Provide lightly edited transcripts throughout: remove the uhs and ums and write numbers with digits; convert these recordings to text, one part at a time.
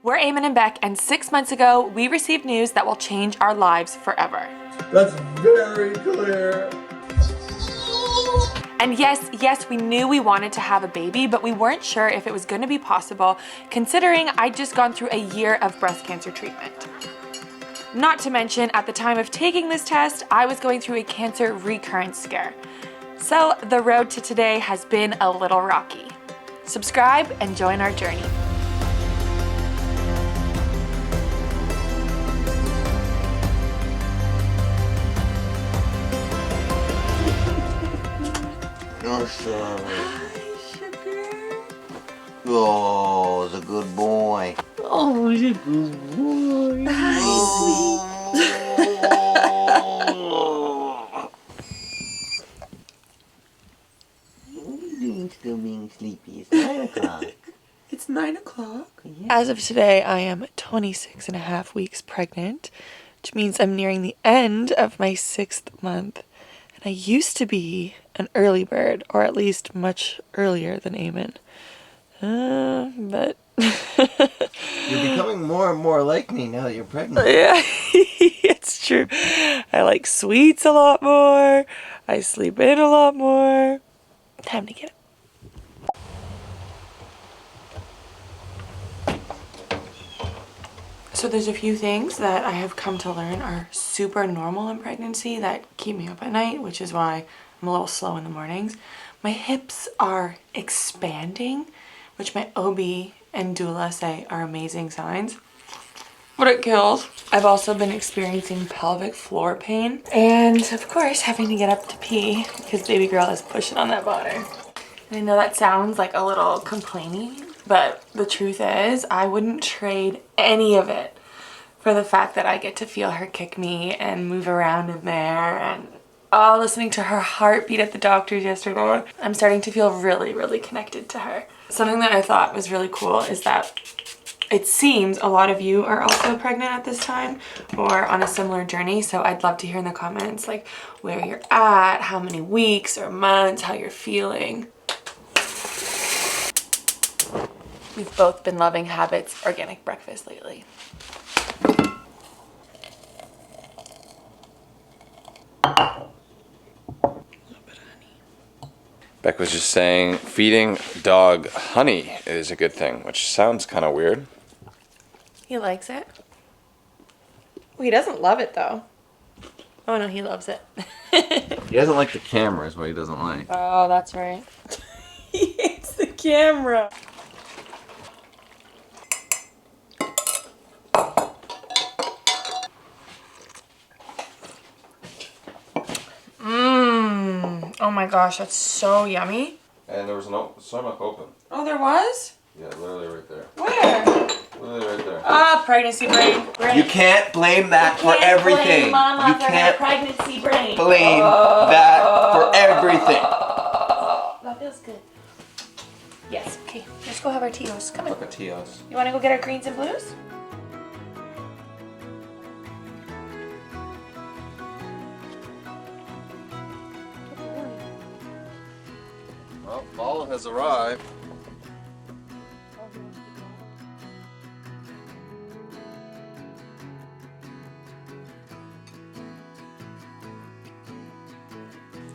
We're Eamon and Beck, and 6 months ago, we received news that will change our lives forever. That's very clear. And yes, we knew we wanted to have a baby, but we weren't sure if it was going to be possible, considering I'd just gone through a year of breast cancer treatment. Not to mention, at the time of taking this test, I was going through a cancer recurrence scare. So the road to today has been a little rocky. Subscribe and join our journey. You're sorry. Hi, sugar. Oh, it's a good boy. Oh, he's a good boy. Still being sleepy. It's 9 o'clock. It's 9 o'clock. As of today, I am 26 and a half weeks pregnant, which means I'm nearing the end of my 6th month. And I used to be an early bird, or at least much earlier than Eamon. But You're becoming more and more like me now that you're pregnant. yeah, it's true. I like sweets a lot more. I sleep in a lot more. Time to get up. So there's a few things that I have come to learn are super normal in pregnancy that keep me up at night, which is why I'm a little slow in the mornings. My hips are expanding, which my OB and doula say are amazing signs, but it kills. I've also been experiencing pelvic floor pain and of course having to get up to pee because baby girl is pushing on that bladder. And I know that sounds like a little complaining, but the truth is I wouldn't trade any of it for the fact that I get to feel her kick me and move around in there, and listening to her heartbeat at the doctor's yesterday. I'm starting to feel really, really connected to her. Something that I thought was really cool is that it seems a lot of you are also pregnant at this time or on a similar journey. So I'd love to hear in the comments like where you're at, how many weeks or months, how you're feeling. We've both been loving Habit's organic breakfast lately. Beck was just saying feeding dog honey is a good thing, which sounds kind of weird. He likes it. Well, he doesn't love it though. Oh no, he loves it. He doesn't like the camera is what he doesn't like. Oh, that's right. He hates the camera. Oh my gosh, that's so yummy. And there was no stomach open. Oh, there was? Yeah, literally right there. Where? Literally right there. Ah, pregnancy brain. You can't blame that for everything. Blame Mama You for her can't pregnancy brain. blame that for everything. That feels good. Yes, okay. Let's go have our Tios. Come on. Look at Tios. You want to go get our greens and blues? Well, fall has arrived.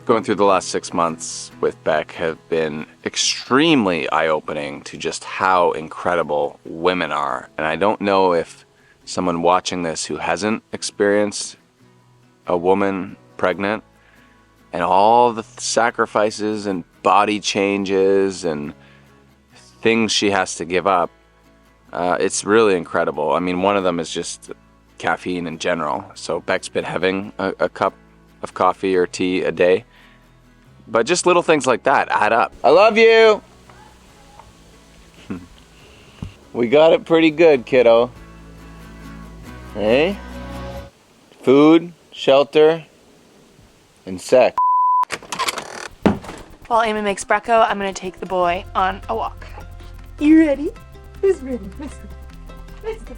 Going through the last 6 months with Beck have been extremely eye-opening to just how incredible women are. And I don't know if someone watching this who hasn't experienced a woman pregnant and all the sacrifices and body changes and things she has to give up, it's really incredible. I mean, one of them is just caffeine in general. So Beck's been having a cup of coffee or tea a day. But just little things like that add up. I love you! We got it pretty good, kiddo. Hey? Food, shelter, and sex. While Eamon makes brecco, I'm gonna take the boy on a walk. You ready? Who's ready? Let's go. Let's go.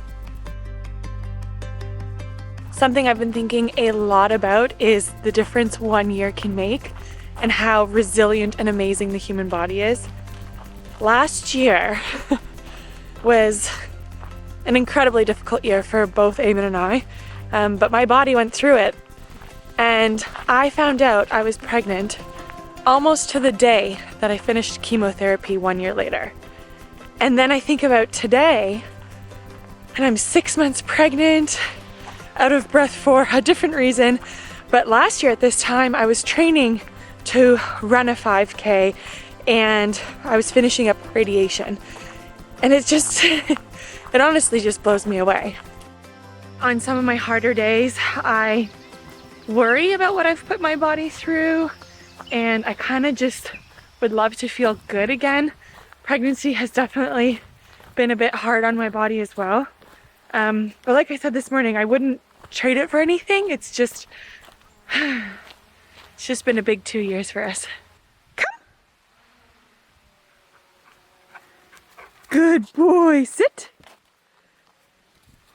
Something I've been thinking a lot about is the difference 1 year can make and how resilient and amazing the human body is. Last year was an incredibly difficult year for both Eamon and I, but my body went through it. And I found out I was pregnant almost to the day that I finished chemotherapy 1 year later. And then I think about today, and I'm 6 months pregnant, out of breath for a different reason. But last year at this time, I was training to run a 5K and I was finishing up radiation. And it just, it honestly just blows me away. On some of my harder days, I worry about what I've put my body through, and I kind of just would love to feel good again. Pregnancy has definitely been a bit hard on my body as well. But like I said this morning, I wouldn't trade it for anything. It's just been a big 2 years for us. Come. Good boy, sit.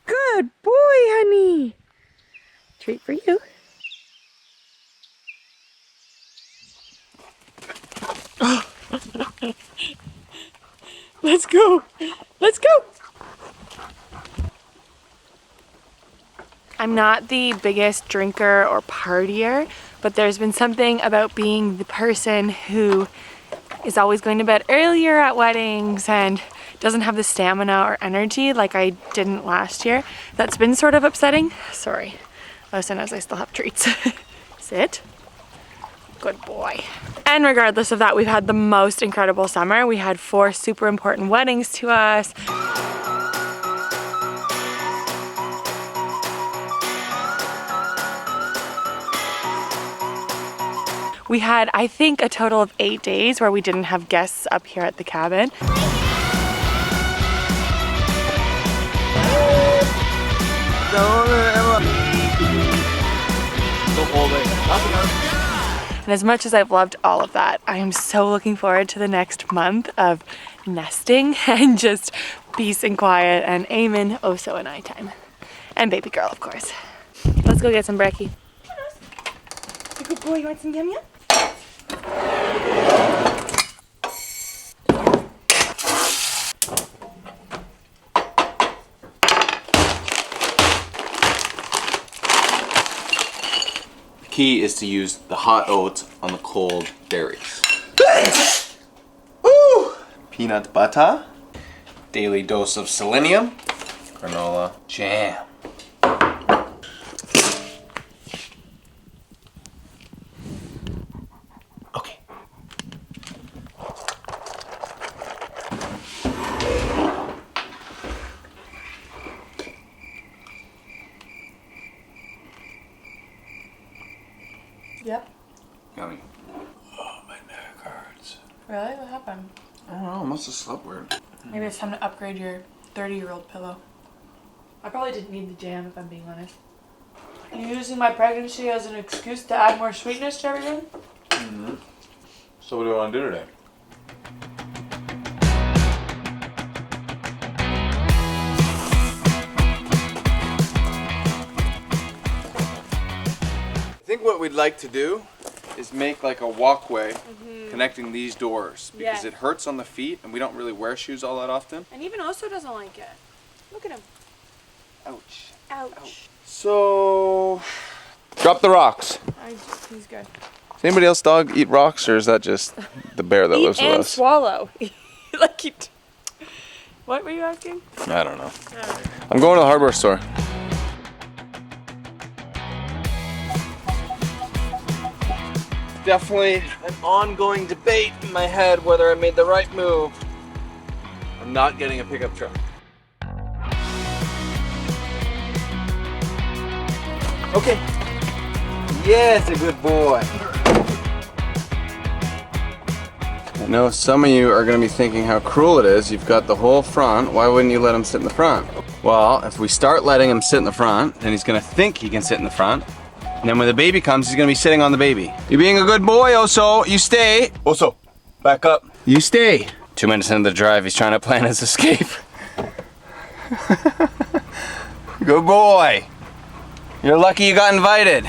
Good boy, honey. Treat for you. Let's go. Let's go. I'm not the biggest drinker or partier, but there's been something about being the person who is always going to bed earlier at weddings and doesn't have the stamina or energy like I didn't last year. That's been sort of upsetting. Sorry. Listen, as I still have treats. Sit. Good boy. And regardless of that, we've had the most incredible summer. We had 4 super important weddings to us. We had, I think, a total of 8 days where we didn't have guests up here at the cabin. And as much as I've loved all of that, I am so looking forward to the next month of nesting and just peace and quiet and Eamon, oh so and I time. And baby girl, of course. Let's go get some brekkie. Good boy, you want some yum yum? Key is to use the hot oats on the cold berries. Woo! Peanut butter, daily dose of selenium, granola jam. Okay. Yep. Yummy. Oh, my neck hurts. Really? What happened? I don't know, I must have slept weird. Maybe it's time to upgrade your 30-year-old pillow. I probably didn't need the jam, if I'm being honest. Are you using my pregnancy as an excuse to add more sweetness to everything? Mm-hmm. So what do I want to do today? I think what we'd like to do is make like a walkway connecting these doors because it hurts on the feet and we don't really wear shoes all that often. And even Oso doesn't like it. Look at him. Ouch. Ouch. So, drop the rocks. He's good. Does anybody else dog eat rocks or is that just the bear that lives with Eat and us? swallow. Like you. What were you asking? I don't know. I'm going to the hardware store. Definitely an ongoing debate in my head whether I made the right move. I'm not getting a pickup truck. Okay. Yes, a good boy. I know some of you are going to be thinking how cruel it is. You've got the whole front. Why wouldn't you let him sit in the front? Well, if we start letting him sit in the front, then he's going to think he can sit in the front. And then when the baby comes, he's gonna be sitting on the baby. You're being a good boy, Oso. You stay. Oso, back up. You stay. 2 minutes into the drive, he's trying to plan his escape. Good boy. You're lucky you got invited.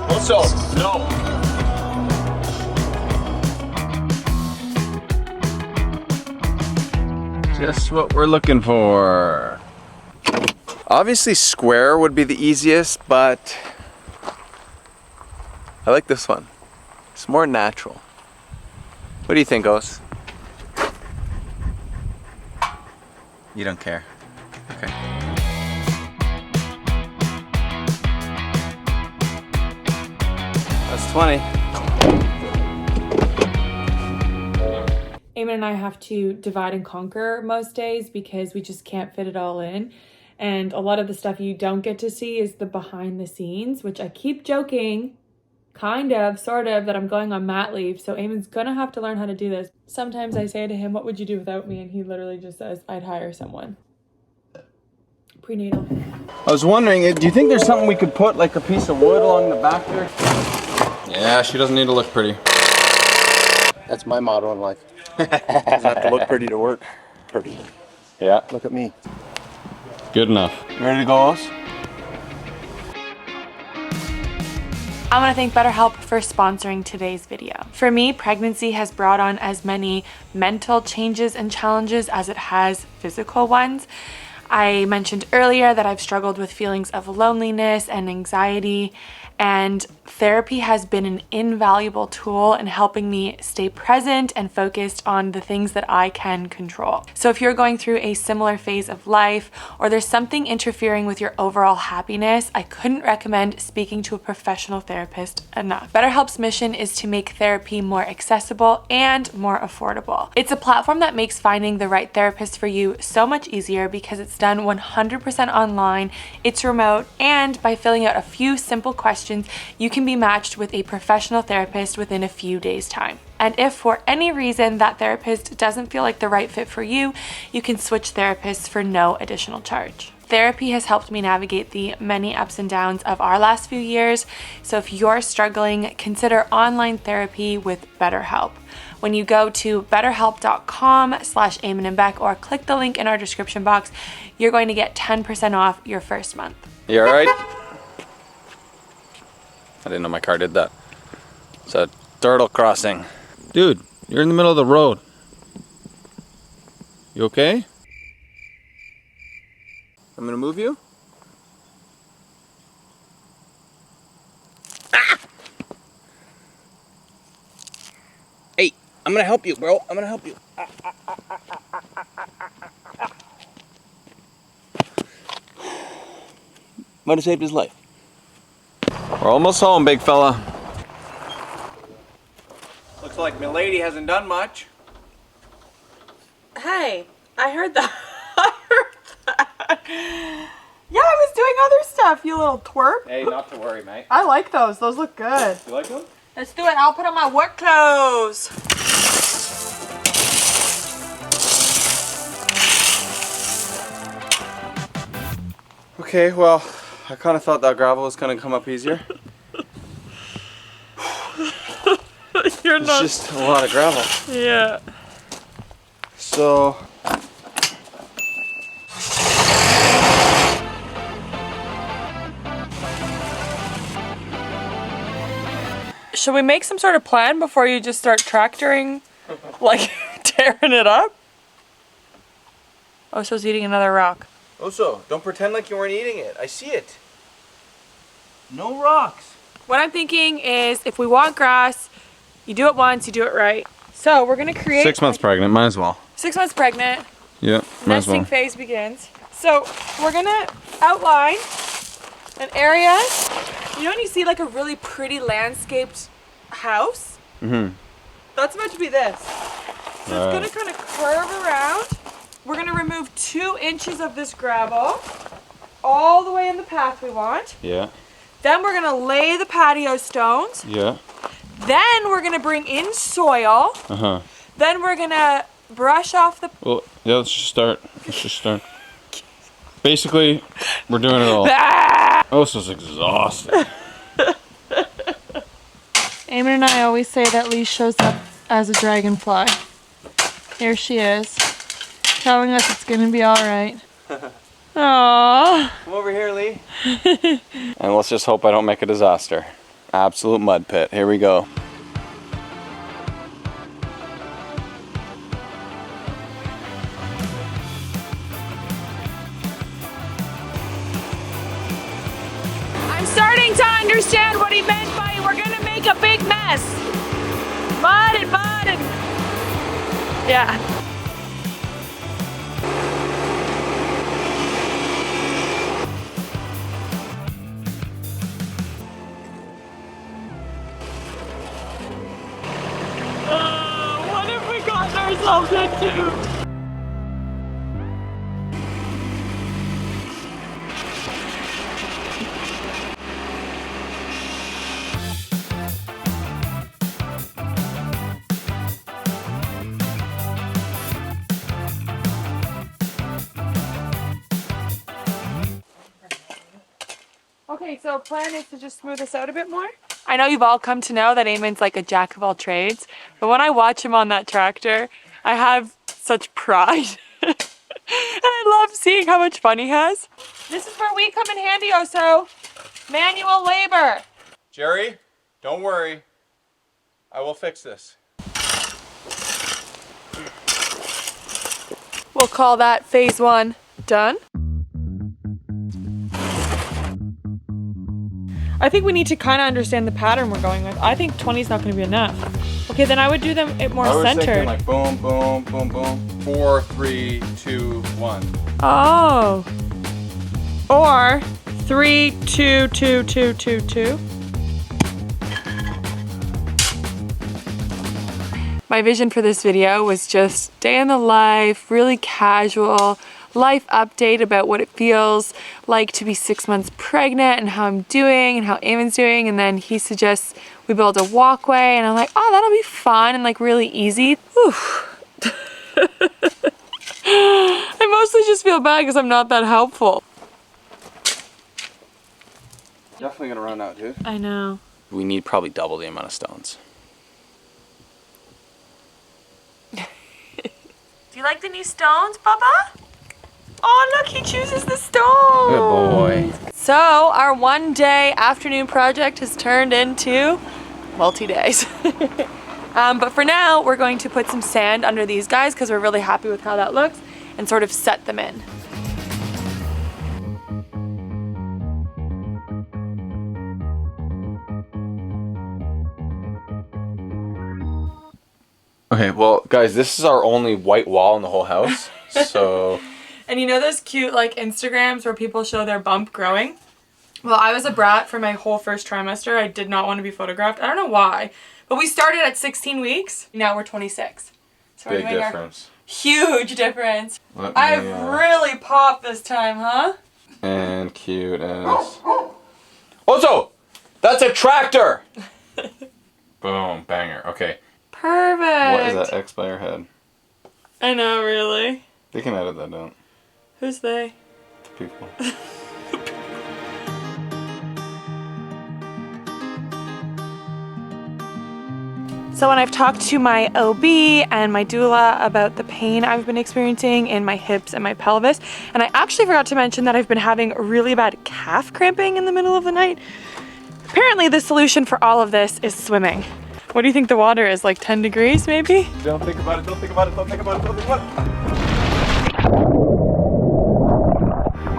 Oso, no. Guess what we're looking for? Obviously square would be the easiest, but I like this one. It's more natural. What do you think, Os? You don't care. Okay. That's 20. Eamon and I have to divide and conquer most days because we just can't fit it all in. And a lot of the stuff you don't get to see is the behind the scenes, which I keep joking, kind of, sort of, that I'm going on mat leave. So Eamon's gonna have to learn how to do this. Sometimes I say to him, what would you do without me? And he literally just says, I'd hire someone. Prenatal. I was wondering, do you think there's something we could put, like a piece of wood along the back there? Yeah, she doesn't need to look pretty. That's my motto in life. Doesn't have to look pretty to work. Pretty. Yeah. Look at me. Good enough. You ready to go, Os? I want to thank BetterHelp for sponsoring today's video. For me, pregnancy has brought on as many mental changes and challenges as it has physical ones. I mentioned earlier that I've struggled with feelings of loneliness and anxiety, and therapy has been an invaluable tool in helping me stay present and focused on the things that I can control. So if you're going through a similar phase of life, or there's something interfering with your overall happiness, I couldn't recommend speaking to a professional therapist enough. BetterHelp's mission is to make therapy more accessible and more affordable. It's a platform that makes finding the right therapist for you so much easier because it's done 100% online, it's remote, and by filling out a few simple questions, you can be matched with a professional therapist within a few days' time. And if for any reason that therapist doesn't feel like the right fit for you, you can switch therapists for no additional charge. Therapy has helped me navigate the many ups and downs of our last few years, so if you're struggling, consider online therapy with BetterHelp. When you go to betterhelp.com/Eamon and Beck or click the link in our description box, you're going to get 10% off your first month. You alright? I didn't know my car did that. It's a turtle crossing. Dude, you're in the middle of the road. You okay? I'm gonna move you? Ah! Hey, I'm gonna help you, bro. I'm gonna help you. Might have saved his life. We're almost home, big fella. Looks like my lady hasn't done much. Hey, I heard that. I heard that. Yeah, I was doing other stuff, you little twerp. Hey, not to worry, mate. I like those. Those look good. You like them? Let's do it. I'll put on my work clothes. Okay, well, I kind of thought that gravel was going to come up easier. You're It's not. just a lot of gravel. Yeah. So... Should we make some sort of plan before you just start tractoring, like tearing it up? Oh, so he's eating another rock. Oso, don't pretend like you weren't eating it. I see it. No rocks. What I'm thinking is if we want grass, you do it once, you do it right. So we're gonna create 6 months pregnant, might as well. 6 months pregnant, Yeah, might as nesting well. phase begins. So we're gonna outline an area. You know when you see like a really pretty landscaped house? Mm-hmm. That's about to be this. So Right. it's gonna kind of curve around. We're gonna remove 2 inches of this gravel all the way in the path we want. Yeah, Then we're gonna lay the patio stones. yeah. Then we're gonna bring in soil. Uh-huh. Then we're gonna brush off the... Well, yeah, let's just start. Let's just start. Basically, we're doing it all. Oso's exhausted. Eamon and I always say that Lee shows up as a dragonfly. Here she is, telling us it's gonna be alright. Aww. Come over here, Lee. And let's just hope I don't make a disaster. Absolute mud pit. Here we go. understand what he meant by we're gonna make a big mess. Mud and yeah. What have we gotten ourselves into? Okay, so plan is to just smooth this out a bit more. I know you've all come to know that Eamon's like a jack of all trades, but when I watch him on that tractor, I have such pride. And I love seeing how much fun he has. This is where we come in handy, Oso. Manual labor. Jerry, don't worry. I will fix this. We'll call that phase 1 done. I think we need to kind of understand the pattern we're going with. I think 20 is not going to be enough. Okay, then I would do them more centered. Thinking like boom, boom, boom, boom. 4, 3, 2, 1. Oh. Or 3, 2, 2, 2, 2, 2. My vision for this video was just day in the life, really casual, life update about what it feels like to be 6 months pregnant and how I'm doing and how Eamon's doing. And then he suggests we build a walkway and I'm like, oh, that'll be fun and like really easy. I mostly just feel bad because I'm not that helpful. Definitely gonna run out, dude. I know. We need probably double the amount of stones. Do you like the new stones, Bubba? Oh, look, he chooses the stones. Good boy. So our 1 day afternoon project has turned into multi-days. But for now, we're going to put some sand under these guys because we're really happy with how that looks and sort of set them in. Okay, well, guys, this is our only white wall in the whole house, so... And you know those cute like Instagrams where people show their bump growing? Well, I was a brat for my whole first trimester. I did not want to be photographed. I don't know why. But we started at 16 weeks. Now we're 26. So Big difference. Huge difference. I've really popped this time, huh? And cute as... Also, that's a tractor! Boom, banger. Okay. Perfect. What is that X by your head? I know, really. They can edit that out. Who's they? People. So when I've talked to my OB and my doula about the pain I've been experiencing in my hips and my pelvis, and I actually forgot to mention that I've been having really bad calf cramping in the middle of the night. Apparently the solution for all of this is swimming. What do you think the water is, like 10 degrees maybe? Don't think about it, don't think about it, don't think about it, don't think about it.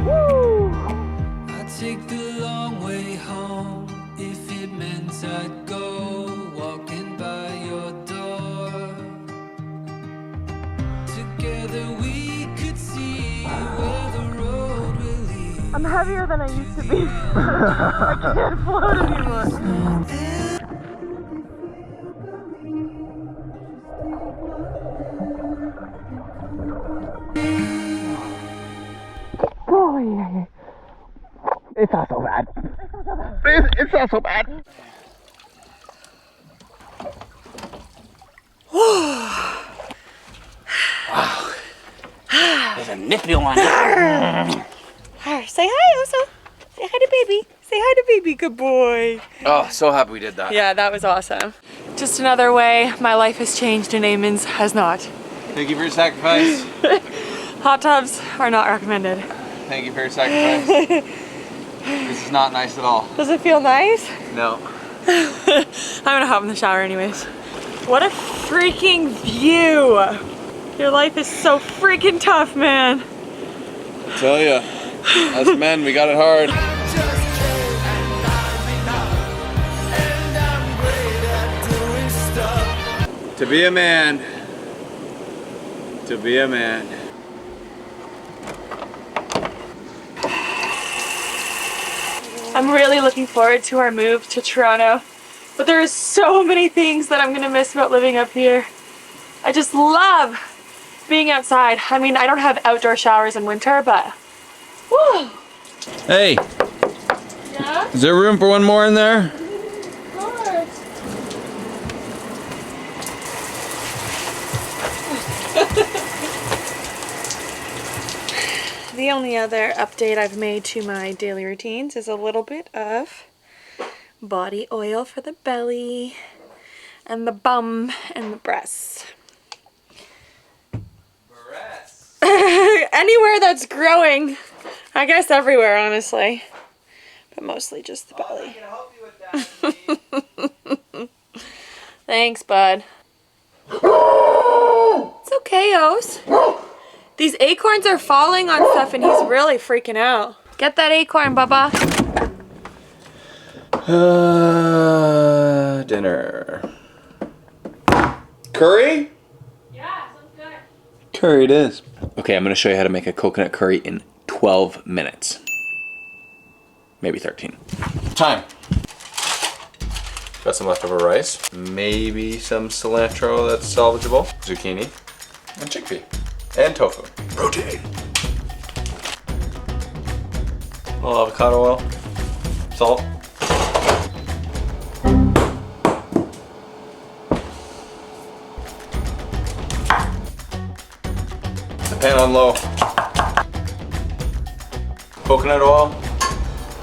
Woo! I'd take the long way home if it meant I'd go walking by your door. Together we could see where the road will lead. I'm heavier than I used to be. I can't float anymore. Oh, yeah. It's not so bad. It's not so bad. Wow. There's a nipple on it. Say hi, Oso. Say hi to baby. Say hi to baby. Good boy. Oh, so happy we did that. Yeah, that was awesome. Just another way my life has changed and Eamon's has not. Thank you for your sacrifice. Hot tubs are not recommended. Thank you for your sacrifice. This is not nice at all. Does it feel nice? No. I'm gonna hop in the shower anyways. What a freaking view. Your life is so freaking tough, man. I tell ya, us men, we got it hard. To be a man. To be a man. I'm really looking forward to our move to Toronto, but there are so many things that I'm gonna miss about living up here. I just love being outside. I mean, I don't have outdoor showers in winter, but whew. Hey, Yeah, is there room for one more in there? of course. The only other update I've made to my daily routines is a little bit of body oil for the belly and the bum and the breasts. Anywhere that's growing. I guess everywhere, honestly. But mostly just the belly. Thanks, bud. It's okay, Os. These acorns are falling on stuff and he's really freaking out. Get that acorn, Bubba. Dinner. Curry? Yeah, sounds good. Curry it is. Okay, I'm gonna show you how to make a coconut curry in 12 minutes. Maybe 13. Time. Got some leftover rice. Maybe some cilantro that's salvageable. Zucchini. And chickpea. And tofu. Protein. A little avocado oil. Salt. The pan on low. Coconut oil.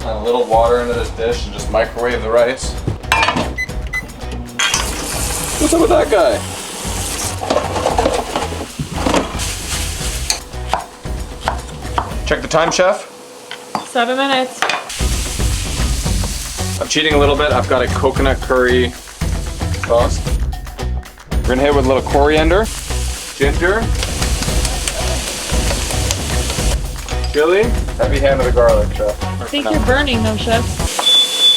And a little water into this dish and just microwave the rice. What's up with that guy? Check the time, chef. 7 minutes. I'm cheating a little bit. I've got a coconut curry sauce. We're gonna hit it with a little coriander, ginger, chili, heavy hand of the garlic, chef. I think you're burning them, chef.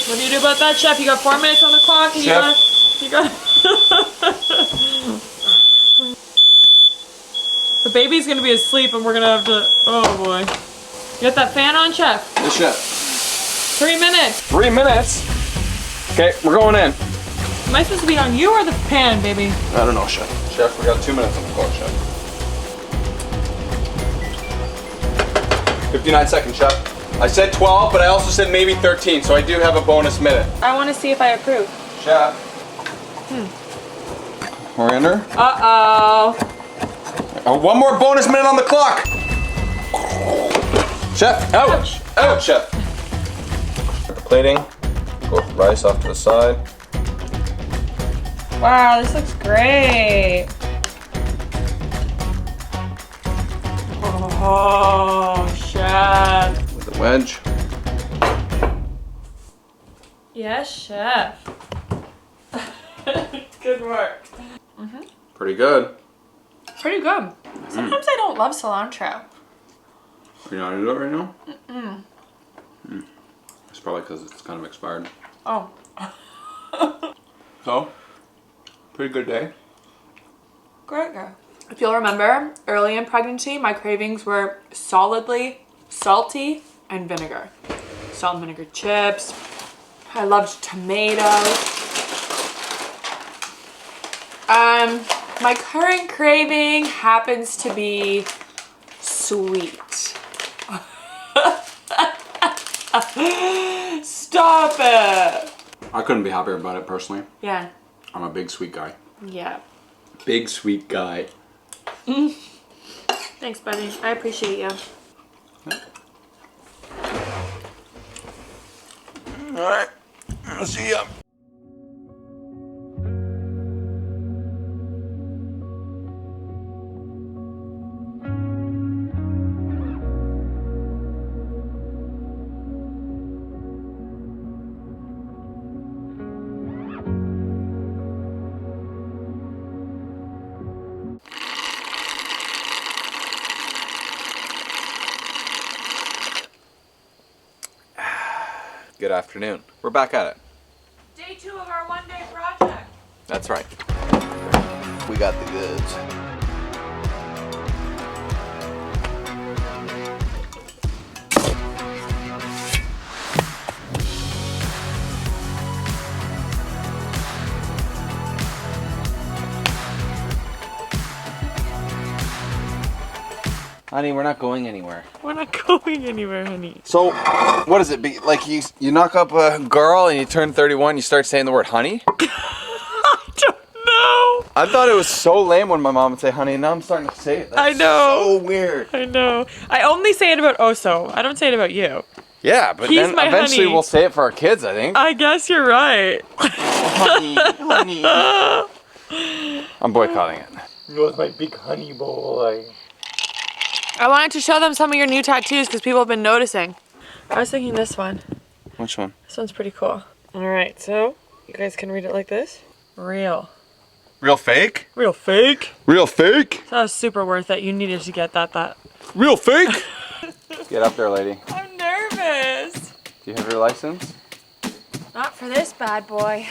What do you do about that, chef? You got 4 minutes on the clock. And Chef. You got. The baby's gonna be asleep, and we're gonna have to. Oh boy. Get that fan on, chef. Yes, chef. 3 minutes. 3 minutes. Okay, we're going in. Am I supposed to be on you or the pan, baby? I don't know, chef. Chef, we got 2 minutes on the clock, chef. 59 seconds, chef. I said 12, but I also said maybe 13, so I do have a bonus minute. I want to see if I approve. Chef. Coriander. Uh-oh. One more bonus minute on the clock. Chef, ouch. Ouch, chef. The plating. Go with rice off to the side. Wow, this looks great. Oh, chef. With a wedge. Yes, chef. Good work. Pretty good. Pretty good. Sometimes I don't love cilantro. You're not into it right now? It's probably because it's kind of expired. Oh. So, pretty good day. Great guy. If you'll remember, early in pregnancy, my cravings were solidly salty and vinegar. Salt and vinegar chips. I loved tomatoes. My current craving happens to be sweet. Stop it. I couldn't be happier about it personally. Yeah. I'm a big sweet guy. Yeah. Big sweet guy. Thanks, buddy. I appreciate you. Alright. I'll see ya. Good afternoon. We're back at it. Day 2 of our one-day project. That's right. We got the goods. Honey, we're not going anywhere. We're not going anywhere, honey. So, what does it be? Like you knock up a girl and you turn 31, you start saying the word honey? I don't know. I thought it was so lame when my mom would say honey, and now I'm starting to say it. That's I know. so weird. I know. I only say it about Oso. I don't say it about you. Yeah, but He's then my eventually honey. we'll say it for our kids, I think. I guess you're right. Honey. I'm boycotting it. You're my big honey boy. I wanted to show them some of your new tattoos because people have been noticing. I was thinking this one. Which one? This one's pretty cool. All right, so you guys can read it like this. Real. Real fake? Real fake. Real fake? That was super worth it. You needed to get that. Real fake? Get up there, lady. I'm nervous. Do you have your license? Not for this bad boy.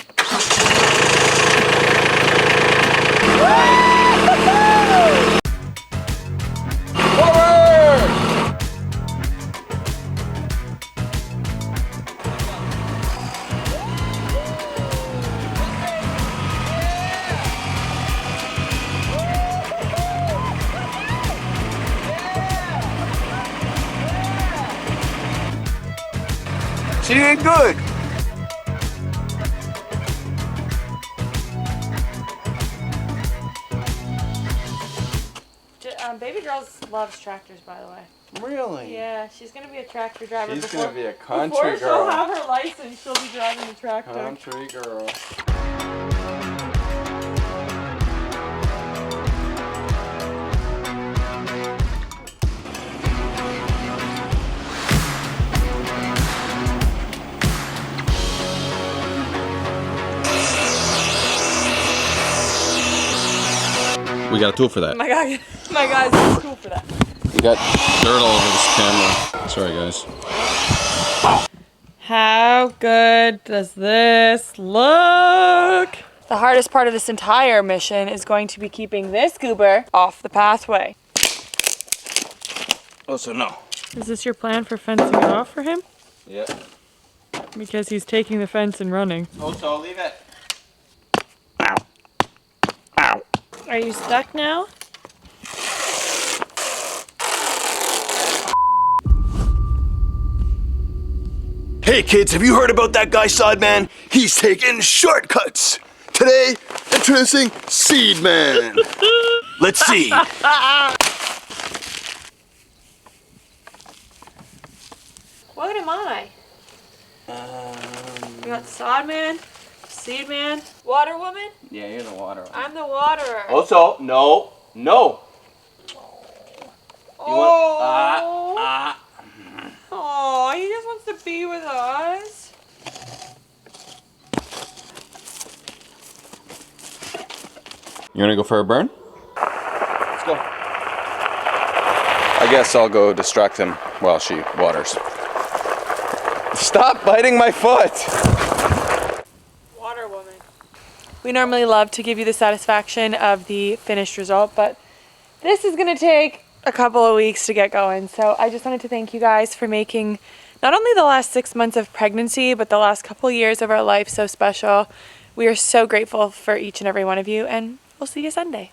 She ain't good. Baby girl loves tractors, by the way. Really? Yeah, she's gonna be a tractor driver. She's gonna be a before country she'll girl. have her license, she'll be driving a tractor. Country girl. We got a tool for that. My guy's too cool for that. You got Dirt all over this camera. Sorry, guys. How good does this look? The hardest part of this entire mission is going to be keeping this goober off the pathway. Oh, so no. Is this your plan for fencing it off for him? Yeah. Because he's taking the fence and running. Oh, so leave it. Are you stuck now? Hey kids, have you heard about that guy Sodman? He's taking shortcuts. Today, introducing Seedman. Let's see. What am I? You got Sodman, Seedman, Water Woman? Yeah, you're the water. I'm the waterer. Oh, so no. No. Oh, oh, he just wants to be with us. You want to go for a burn? Let's go. I guess I'll go distract him while she waters. Stop biting my foot! Water Woman. We normally love to give you the satisfaction of the finished result, but this is gonna take a couple of weeks to get going. So I just wanted to thank you guys for making not only the last 6 months of pregnancy, but the last couple of years of our life so special. We are so grateful for each and every one of you, and we'll see you Sunday.